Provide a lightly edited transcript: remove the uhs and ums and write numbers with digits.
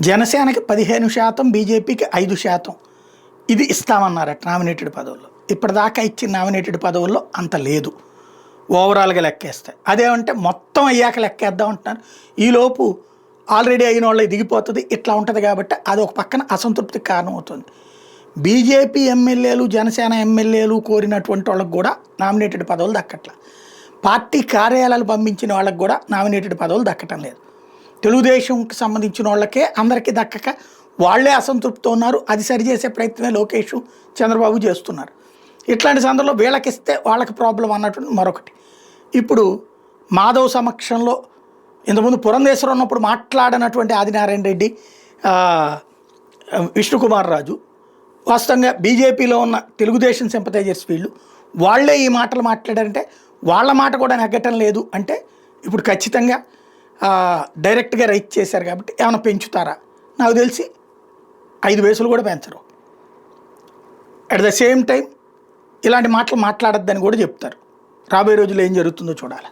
జనసేనకి 15%, బీజేపీకి 5% ఇది ఇస్తామన్నారట నామినేటెడ్ పదవుల్లో. ఇప్పటిదాకా ఇచ్చిన నామినేటెడ్ పదవుల్లో అంత లేదు ఓవరాల్గా లెక్కేస్తే. అదేమంటే మొత్తం అయ్యాక లెక్కేద్దాం అంటున్నారు. ఈలోపు ఆల్రెడీ అయిన వాళ్ళకి దిగిపోతుంది, ఇట్లా ఉంటుంది. కాబట్టి అది ఒక పక్కన అసంతృప్తికి కారణమవుతుంది. బీజేపీ ఎమ్మెల్యేలు, జనసేన ఎమ్మెల్యేలు కోరినటువంటి వాళ్ళకి కూడా నామినేటెడ్ పదవులు దక్కట్ల. పార్టీ కార్యాలయాలు పంపించిన వాళ్ళకి కూడా నామినేటెడ్ పదవులు దక్కటం లేదు. తెలుగుదేశంకి సంబంధించిన వాళ్ళకే అందరికీ దక్కక వాళ్లే అసంతృప్తితో ఉన్నారు. అది సరిచేసే ప్రయత్నమే లోకేష్, చంద్రబాబు చేస్తున్నారు. ఇట్లాంటి సందర్భంలో వీళ్ళకిస్తే వాళ్ళకి ప్రాబ్లం అన్నటువంటి మరొకటి. ఇప్పుడు మాధవ్ సమక్షంలో ఇంతకుముందు పురంధేశ్వరం ఉన్నప్పుడు మాట్లాడినటువంటి ఆదినారాయణ రెడ్డి, విష్ణుకుమార్ రాజు, వాస్తవంగా బీజేపీలో ఉన్న తెలుగుదేశం సింపథైజర్స్ వీళ్ళు వాళ్లే ఈ మాటలు మాట్లాడారంటే వాళ్ళ మాట కూడా నెగ్గటం లేదు అంటే ఇప్పుడు ఖచ్చితంగా డైరెక్ట్గా రైట్ చేశారు. కాబట్టి ఏమైనా పెంచుతారా? నాకు తెలిసి 5 వయసులు కూడా పెంచరు. అట్ ద సేమ్ టైం ఇలాంటి మాటలు మాట్లాడొద్దని కూడా చెప్తారు. రాబోయే రోజుల్లో ఏం జరుగుతుందో చూడాలి.